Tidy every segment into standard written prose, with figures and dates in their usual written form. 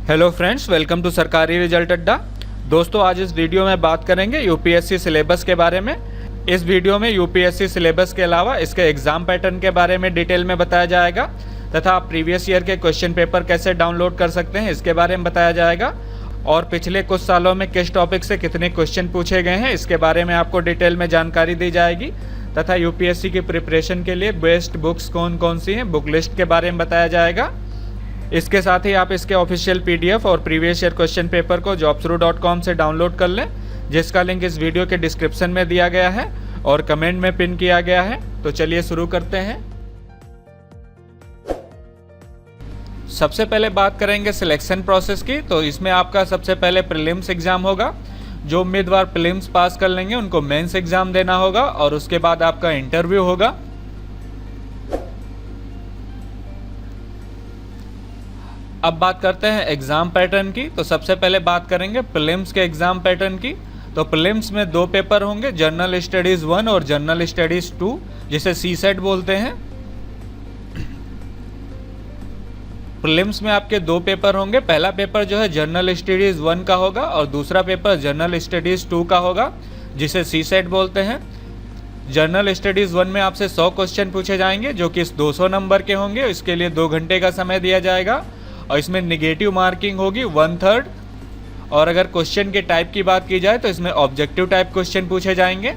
Hello friends, welcome to सरकारी result अड्डा। दोस्तों, आज इस वीडियो में बात करेंगे यूपीएससी सिलेबस के बारे में। इस वीडियो में यूपीएससी सिलेबस के अलावा इसके एग्ज़ाम पैटर्न के बारे में डिटेल में बताया जाएगा तथा आप प्रीवियस ईयर के क्वेश्चन पेपर कैसे डाउनलोड कर सकते हैं इसके बारे में बताया जाएगा और पिछले कुछ सालों में किस टॉपिक से कितने क्वेश्चन पूछे गए हैं इसके बारे में आपको डिटेल में जानकारी दी जाएगी तथा यूपीएससी की प्रिपरेशन के लिए बेस्ट बुक्स कौन कौन सी हैं, बुक लिस्ट के बारे में बताया जाएगा। इसके साथ ही आप इसके ऑफिशियल पीडीएफ और प्रीवियस ईयर क्वेश्चन पेपर को jobsru.com से डाउनलोड कर लें, जिसका लिंक इस वीडियो के डिस्क्रिप्शन में दिया गया है और कमेंट में पिन किया गया है। तो चलिए शुरू करते हैं। सबसे पहले बात करेंगे सिलेक्शन प्रोसेस की। तो इसमें आपका सबसे पहले प्रीलिम्स एग्जाम होगा। जो उम्मीदवार प्रीलिम्स पास कर लेंगे उनको मेंस एग्जाम देना होगा और उसके बाद आपका इंटरव्यू होगा। अब बात करते हैं एग्ज़ाम पैटर्न की। तो सबसे पहले बात करेंगे प्रीलिम्स के एग्ज़ाम पैटर्न की। तो प्रीलिम्स में दो पेपर होंगे, जनरल स्टडीज़ 1 और जनरल स्टडीज़ 2, जिसे सीसेट बोलते हैं। प्रीलिम्स में आपके दो पेपर होंगे। पहला पेपर जो है जनरल स्टडीज़ 1 का होगा और दूसरा पेपर जनरल स्टडीज़ 2 का होगा, जिसे सीसेट बोलते हैं। जनरल स्टडीज़ 1 में आपसे 100 क्वेश्चन पूछे जाएंगे जो कि 200 नंबर के होंगे। इसके लिए 2 घंटे का समय दिया जाएगा और इसमें नेगेटिव मार्किंग होगी 1/3। और अगर क्वेश्चन के टाइप की बात की जाए तो इसमें ऑब्जेक्टिव टाइप क्वेश्चन पूछे जाएंगे।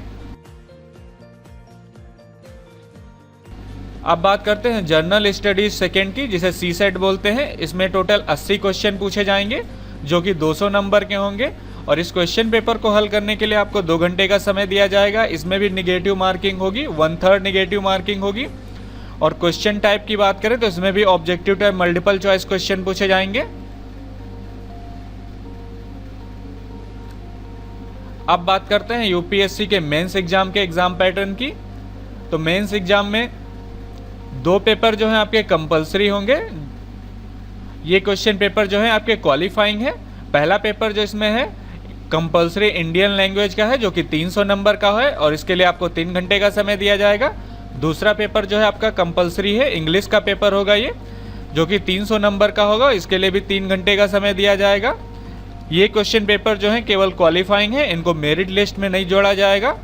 अब बात करते हैं जनरल स्टडीज सेकेंड की, जिसे सीसेट बोलते हैं। इसमें टोटल 80 क्वेश्चन पूछे जाएंगे जो कि 200 नंबर के होंगे और इस क्वेश्चन पेपर को हल करने के लिए आपको 2 घंटे का समय दिया जाएगा। इसमें भी नेगेटिव मार्किंग होगी, 1/3 नेगेटिव मार्किंग होगी। और क्वेश्चन टाइप की बात करें तो इसमें भी objective type multiple choice question पूछे जाएंगे। अब बात करते हैं यूपीएससी के मेंस एग्जाम के एग्जाम पैटर्न की। तो मेंस एग्जाम में दो पेपर जो हैं आपके कंपलसरी होंगे। ये क्वेश्चन पेपर जो है आपके क्वालिफाइंग है। पहला पेपर जो इसमें है कंपलसरी इंडियन लैंग्वेज का है, जो कि 300 नंबर का है और इसके लिए आपको 3 घंटे का समय दिया जाएगा। दूसरा पेपर जो है आपका कंपलसरी है, इंग्लिश का पेपर होगा ये, जो कि 300 नंबर का होगा। इसके लिए भी 3 घंटे का समय दिया जाएगा। ये क्वेश्चन पेपर जो है केवल क्वालिफाइंग है, इनको मेरिट लिस्ट में नहीं जोड़ा जाएगा।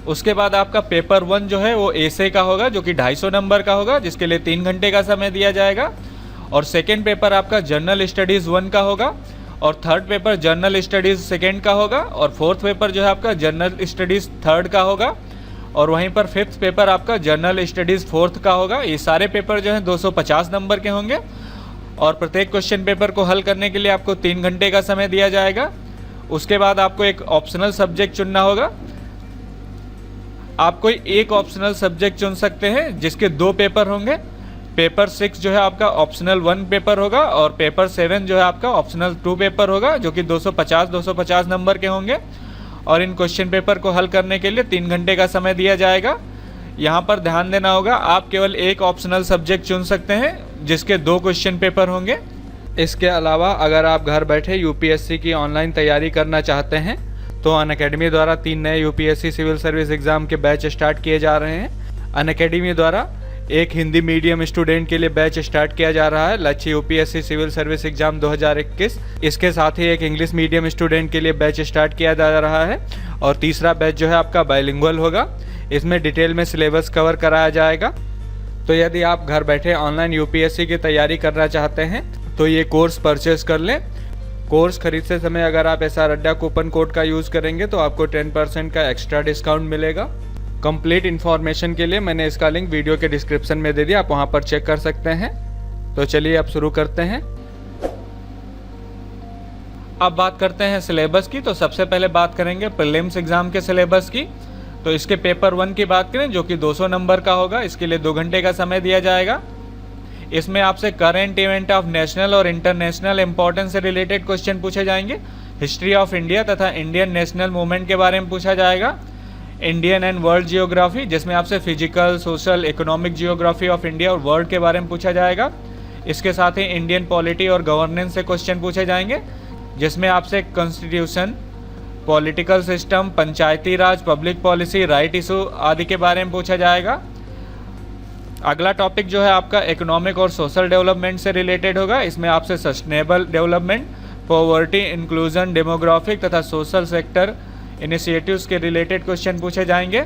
उसके बाद आपका पेपर 1 जो है वो एसे का होगा, जो कि 250 नंबर का होगा, जिसके लिए 3 घंटे का समय दिया जाएगा। और सेकेंड पेपर आपका जनरल स्टडीज़ 1 का होगा और third paper general studies second का होगा और फोर्थ पेपर जो है आपका जनरल स्टडीज़ थर्ड का होगा और वहीं पर फिफ्थ पेपर आपका जनरल स्टडीज़ फोर्थ का होगा। ये सारे पेपर जो हैं 250 नंबर के होंगे और प्रत्येक क्वेश्चन पेपर को हल करने के लिए आपको 3 घंटे का समय दिया जाएगा। उसके बाद आपको एक ऑप्शनल सब्जेक्ट चुनना होगा। आप कोई एक ऑप्शनल सब्जेक्ट चुन सकते हैं जिसके 2 पेपर होंगे। पेपर 6 जो है आपका ऑप्शनल 1 पेपर होगा और पेपर 7 जो है आपका ऑप्शनल 2 पेपर होगा, जो कि 250 नंबर के होंगे। और इन क्वेश्चन पेपर को हल करने के लिए 3 घंटे का समय दिया जाएगा। यहाँ पर ध्यान देना होगा, आप केवल एक ऑप्शनल सब्जेक्ट चुन सकते हैं जिसके 2 क्वेश्चन पेपर होंगे। इसके अलावा अगर आप घर बैठे यूपीएससी की ऑनलाइन तैयारी करना चाहते हैं तो अनअकैडमी द्वारा 3 नए यूपीएससी सिविल सर्विस एग्जाम के बैच स्टार्ट किए जा रहे हैं। अनअकैडमी द्वारा एक हिंदी मीडियम स्टूडेंट के लिए बैच स्टार्ट किया जा रहा है, लक्ष्य यूपीएससी सिविल सर्विस एग्जाम 2021। इसके साथ ही एक इंग्लिश मीडियम स्टूडेंट के लिए बैच स्टार्ट किया जा रहा है और तीसरा बैच जो है आपका बाइलिंगुअल होगा। इसमें डिटेल में सिलेबस कवर कराया जाएगा। तो यदि आप घर बैठे ऑनलाइन यूपीएससी की तैयारी करना चाहते हैं तो ये कोर्स परचेज कर लें। कोर्स खरीदते समय अगर आप SR अड्डा कूपन कोड का यूज़ करेंगे तो आपको 10% का एक्स्ट्रा डिस्काउंट मिलेगा। कंप्लीट इन्फॉर्मेशन के लिए मैंने इसका लिंक वीडियो के डिस्क्रिप्शन में दे दिया, आप वहां पर चेक कर सकते हैं। तो चलिए अब शुरू करते हैं। अब बात करते हैं सिलेबस की। तो सबसे पहले बात करेंगे प्रीलिम्स एग्जाम के सिलेबस की। तो इसके पेपर 1 की बात करें जो कि 200 नंबर का होगा, इसके लिए 2 घंटे का समय दिया जाएगा। इसमें आपसे करंट इवेंट ऑफ नेशनल और इंटरनेशनल इंपॉर्टेंस से रिलेटेड क्वेश्चन पूछे जाएंगे। हिस्ट्री ऑफ इंडिया तथा इंडियन नेशनल मूवमेंट के बारे में पूछा जाएगा। इंडियन एंड वर्ल्ड जियोग्राफी, जिसमें आपसे physical, social, economic geography of India और वर्ल्ड के बारे में पूछा जाएगा। इसके साथ ही इंडियन पॉलिटी और गवर्नेंस से क्वेश्चन पूछे जाएंगे, जिसमें आपसे कॉन्स्टिट्यूशन, पॉलिटिकल सिस्टम, पंचायती राज, पब्लिक पॉलिसी, राइट इशू आदि के बारे में पूछा जाएगा। अगला टॉपिक जो है आपका इकोनॉमिक और सोशल डेवलपमेंट से रिलेटेड होगा। इसमें आपसे sustainable development, poverty, inclusion, demographic तथा सोशल सेक्टर इनिशिएटिव्स के रिलेटेड क्वेश्चन पूछे जाएंगे।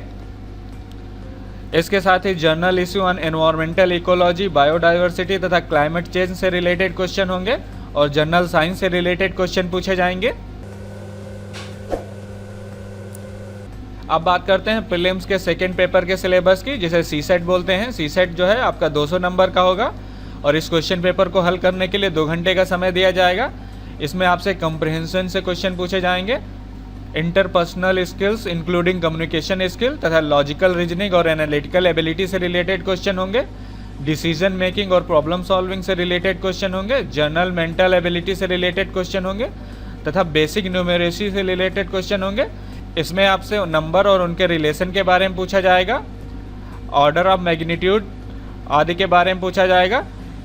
इसके साथ ही general issue on environmental ecology, biodiversity तथा क्लाइमेट चेंज से रिलेटेड क्वेश्चन होंगे और जनरल साइंस से रिलेटेड क्वेश्चन पूछे जाएंगे। अब बात करते हैं प्रीलिम्स के सेकंड पेपर के सिलेबस की, जिसे सीसेट बोलते हैं। सीसेट जो है आपका 200 नंबर का होगा और इस क्वेश्चन पेपर को हल करने के लिए 2 घंटे का समय दिया जाएगा। इसमें आपसे कंप्रिहेंशन से क्वेश्चन पूछे जाएंगे, interpersonal skills including communication skill तथा लॉजिकल रीजनिंग और एनालिटिकल एबिलिटी से रिलेटेड क्वेश्चन होंगे, डिसीजन मेकिंग और प्रॉब्लम सॉल्विंग से रिलेटेड क्वेश्चन होंगे, जनरल मेंटल एबिलिटी से रिलेटेड क्वेश्चन होंगे तथा बेसिक न्यूमेरेसी से रिलेटेड क्वेश्चन होंगे। इसमें आपसे नंबर और उनके रिलेशन के बारे में पूछा जाएगा, ऑर्डर ऑफ मैग्नीट्यूड आदि के बारे में पूछा जाएगा।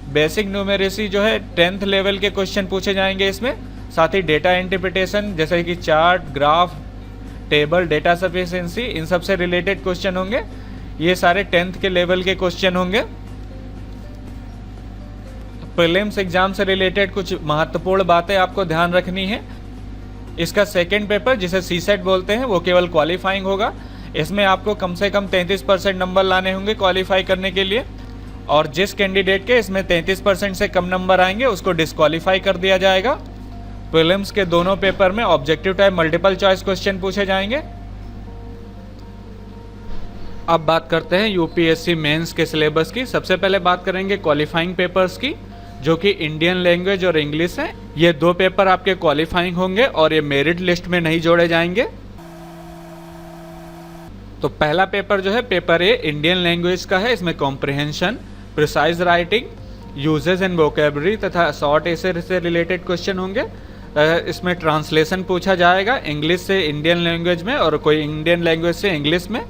बेसिक न्यूमेरेसी जो है 10th लेवल के क्वेश्चन पूछे जाएंगे इसमें। साथ ही डेटा इंटरप्रिटेशन जैसे कि chart, graph, table, data sufficiency, इन सब से रिलेटेड क्वेश्चन होंगे। ये सारे 10th के लेवल के क्वेश्चन होंगे। प्रीलिम्स एग्जाम से रिलेटेड कुछ महत्वपूर्ण बातें आपको ध्यान रखनी है। इसका सेकंड पेपर जिसे सीसेट बोलते हैं वो केवल क्वालिफाइंग होगा। इसमें आपको कम से कम 33% नंबर लाने होंगे क्वालिफाई करने के लिए, और जिस कैंडिडेट के इसमें 33% से कम नंबर आएंगे उसको डिस्क्वालीफाई कर दिया जाएगा। प्रीलिम्स के दोनों पेपर में objective type multiple choice question पूछे जाएंगे। अब बात करते हैं यूपीएससी मेंस के सिलेबस की। सबसे पहले बात करेंगे क्वालिफाइंग पेपर्स की, जो कि इंडियन लैंग्वेज और इंग्लिश है। ये 2 पेपर आपके क्वालिफाइंग होंगे और ये मेरिट लिस्ट में नहीं जोड़े जाएंगे। तो पहला पेपर जो है पेपर ए इंडियन लैंग्वेज का है। इसमें comprehension, precise writing, uses and vocabulary तथा शॉर्ट एसे से रिलेटेड क्वेश्चन होंगे। इसमें ट्रांसलेशन पूछा जाएगा इंग्लिश से इंडियन लैंग्वेज में और कोई इंडियन लैंग्वेज से इंग्लिश में।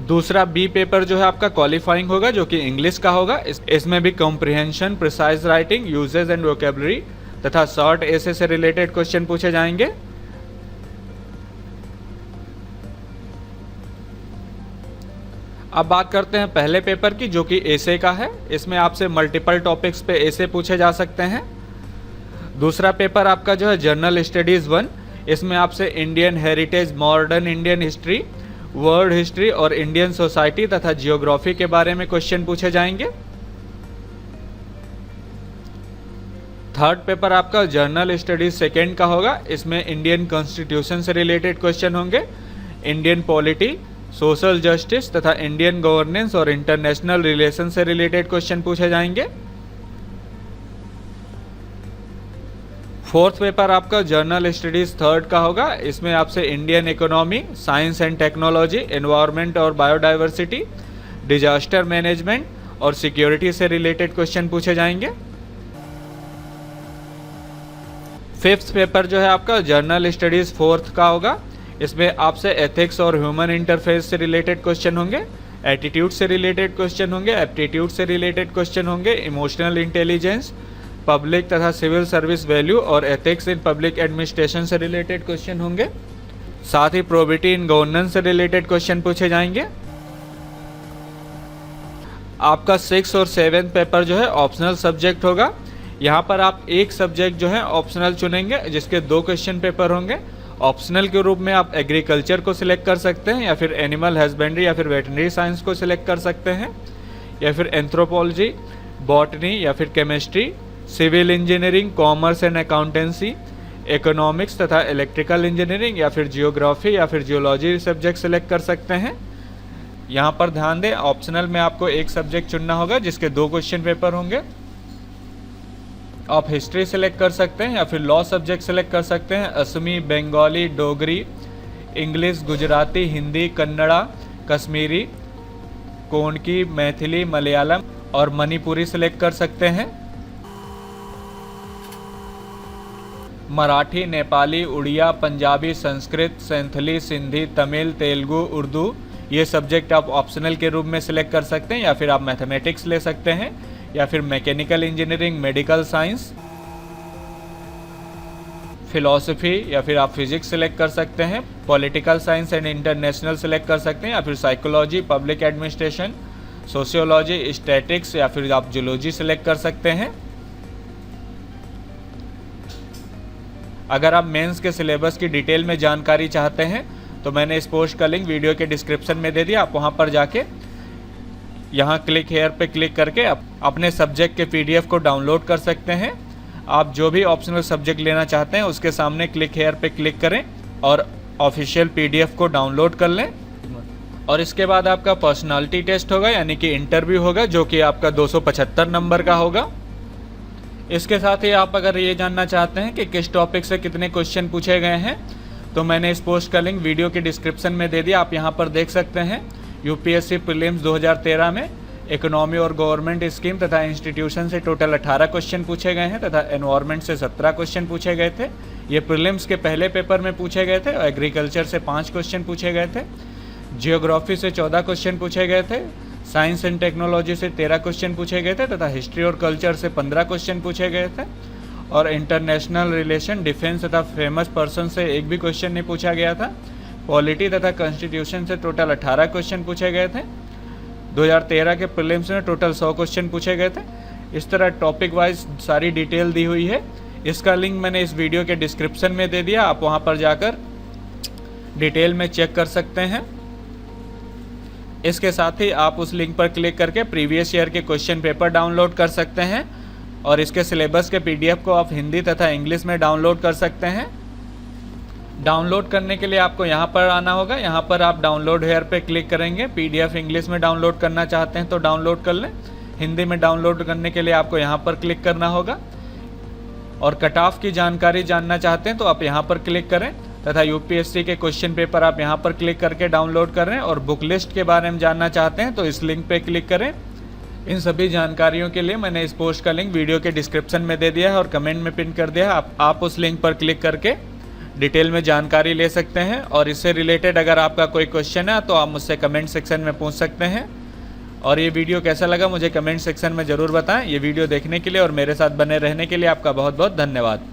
दूसरा बी पेपर जो है आपका क्वालिफाइंग होगा, जो कि इंग्लिश का होगा। इसमें भी comprehension, precise writing, uses and vocabulary तथा शॉर्ट एसे से रिलेटेड क्वेश्चन पूछे जाएंगे। अब बात करते हैं पहले पेपर की, जो कि एसे का है। इसमें आपसे मल्टीपल टॉपिक्स पे एसे पूछे जा सकते हैं। दूसरा पेपर आपका जो है जर्नल स्टडीज 1। इसमें आपसे Indian heritage, modern Indian history, world history और इंडियन सोसाइटी तथा जियोग्राफी के बारे में क्वेश्चन पूछे जाएंगे। थर्ड पेपर आपका जर्नल स्टडीज सेकेंड का होगा। इसमें इंडियन कॉन्स्टिट्यूशन से रिलेटेड क्वेश्चन होंगे, इंडियन पॉलिटी, सोशल जस्टिस तथा इंडियन गवर्नेंस और इंटरनेशनल रिलेशन से रिलेटेड क्वेश्चन पूछे जाएंगे। फोर्थ पेपर आपका जर्नल स्टडीज थर्ड का होगा। इसमें आपसे Indian economy, science and technology, environment और बायोडाइवर्सिटी, डिजास्टर मैनेजमेंट और सिक्योरिटी से रिलेटेड क्वेश्चन पूछे जाएंगे। फिफ्थ पेपर जो है आपका जर्नल स्टडीज फोर्थ का होगा। इसमें आपसे एथिक्स और ह्यूमन इंटरफेस से रिलेटेड क्वेश्चन होंगे, एटीट्यूड से रिलेटेड क्वेश्चन होंगे, एप्टीट्यूड से रिलेटेड क्वेश्चन होंगे, इमोशनल इंटेलिजेंस, पब्लिक तथा सिविल सर्विस वैल्यू और एथिक्स इन पब्लिक एडमिनिस्ट्रेशन से रिलेटेड क्वेश्चन होंगे। साथ ही प्रोबिटी इन गवर्नेंस से रिलेटेड क्वेश्चन पूछे जाएंगे। आपका 6 और 7 पेपर जो है ऑप्शनल सब्जेक्ट होगा। यहाँ पर आप एक सब्जेक्ट जो है ऑप्शनल चुनेंगे, जिसके 2 क्वेश्चन पेपर होंगे। ऑप्शनल के रूप में आप एग्रीकल्चर को सिलेक्ट कर सकते हैं, या फिर एनिमल हस्बेंड्री या फिर वेटनरी साइंस को सिलेक्ट कर सकते हैं, या फिर एंथ्रोपोलॉजी, बॉटनी या फिर chemistry, civil engineering, commerce and accountancy, economics तथा इलेक्ट्रिकल इंजीनियरिंग या फिर जियोग्राफी या फिर जियोलॉजी सब्जेक्ट सिलेक्ट कर सकते हैं। यहाँ पर ध्यान दें, ऑप्शनल में आपको एक सब्जेक्ट चुनना होगा जिसके 2 क्वेश्चन पेपर होंगे। आप हिस्ट्री सेलेक्ट कर सकते हैं या फिर लॉ सब्जेक्ट सेलेक्ट कर सकते हैं। असमी, बंगाली, डोगरी, इंग्लिश, गुजराती, हिंदी, कन्नड़ा, कश्मीरी, कोंकणी, मैथिली, मलयालम और मणिपुरी सेलेक्ट कर सकते हैं। मराठी, नेपाली, उड़िया, पंजाबी, संस्कृत, सेंथली, सिंधी, तमिल, तेलुगु, उर्दू ये सब्जेक्ट आप ऑप्शनल के रूप में सिलेक्ट कर सकते हैं, या फिर आप मैथमेटिक्स ले सकते हैं, या फिर mechanical engineering, medical science, philosophy या फिर आप फिजिक्स सेलेक्ट कर सकते हैं, political science and international select कर सकते हैं, या फिर psychology, public administration, sociology, statics या फिर आप जूलॉजी सेलेक्ट कर सकते हैं। अगर आप मेंस के सिलेबस की डिटेल में जानकारी चाहते हैं तो मैंने इस पोस्ट का लिंक वीडियो के डिस्क्रिप्शन में दे दिया। आप वहां पर जाके यहाँ क्लिक हेयर पे क्लिक करके अपने सब्जेक्ट के PDF को डाउनलोड कर सकते हैं। आप जो भी ऑप्शनल सब्जेक्ट लेना चाहते हैं उसके सामने क्लिक हेयर पे क्लिक करें और ऑफिशियल PDF को डाउनलोड कर लें। और इसके बाद आपका पर्सनालिटी टेस्ट होगा, यानी कि इंटरव्यू होगा, जो कि आपका 275 नंबर का होगा। इसके साथ ही आप अगर ये जानना चाहते हैं कि किस टॉपिक से कितने क्वेश्चन पूछे गए हैं तो मैंने इस पोस्ट का लिंक वीडियो के डिस्क्रिप्शन में दे दिया। आप यहाँ पर देख सकते हैं UPSC प्रीलिम्स 2013 में इकोनॉमी और गवर्नमेंट स्कीम तथा इंस्टीट्यूशन से टोटल 18 क्वेश्चन पूछे गए हैं तथा एनवायरनमेंट से 17 क्वेश्चन पूछे गए थे। ये प्रीलिम्स के पहले पेपर में पूछे गए थे। और एग्रीकल्चर से 5 क्वेश्चन पूछे गए थे, जियोग्राफी से 14 क्वेश्चन पूछे गए थे, साइंस एंड टेक्नोलॉजी से 13 क्वेश्चन पूछे गए थे तथा हिस्ट्री और कल्चर से 15 क्वेश्चन पूछे गए थे। और इंटरनेशनल रिलेशन, डिफेंस तथा फेमस पर्सन से एक भी क्वेश्चन नहीं पूछा गया था। पॉलिटी तथा कॉन्स्टिट्यूशन से टोटल 18 क्वेश्चन पूछे गए थे। 2013 के प्रीलिम्स में टोटल 100 क्वेश्चन पूछे गए थे। इस तरह टॉपिक वाइज सारी डिटेल दी हुई है। इसका लिंक मैंने इस वीडियो के डिस्क्रिप्शन में दे दिया। आप वहाँ पर जाकर डिटेल में चेक कर सकते हैं। इसके साथ ही आप उस लिंक पर क्लिक करके प्रीवियस ईयर के क्वेश्चन पेपर डाउनलोड कर सकते हैं और इसके सिलेबस के PDF को आप हिंदी तथा इंग्लिश में डाउनलोड कर सकते हैं। डाउनलोड करने के लिए आपको यहाँ पर आना होगा। यहाँ पर आप डाउनलोड हेयर पे क्लिक करेंगे। PDF इंग्लिश में डाउनलोड करना चाहते हैं तो डाउनलोड कर लें। हिंदी में डाउनलोड करने के लिए आपको यहाँ पर क्लिक करना होगा। और कट ऑफ की जानकारी जानना चाहते हैं तो आप यहाँ पर क्लिक करें तथा UPSC के क्वेश्चन पेपर आप यहाँ पर क्लिक करके डाउनलोड करें। और बुक लिस्ट के बारे में जानना चाहते हैं तो इस लिंक पे क्लिक करें। इन सभी जानकारियों के लिए मैंने इस पोस्ट का लिंक वीडियो के डिस्क्रिप्शन में दे दिया है और कमेंट में पिन कर दिया है। आप उस लिंक पर क्लिक करके डिटेल में जानकारी ले सकते हैं। और इससे रिलेटेड अगर आपका कोई क्वेश्चन है तो आप मुझसे कमेंट सेक्शन में पूछ सकते हैं। और ये वीडियो कैसा लगा मुझे कमेंट सेक्शन में ज़रूर बताएं। ये वीडियो देखने के लिए और मेरे साथ बने रहने के लिए आपका बहुत बहुत धन्यवाद।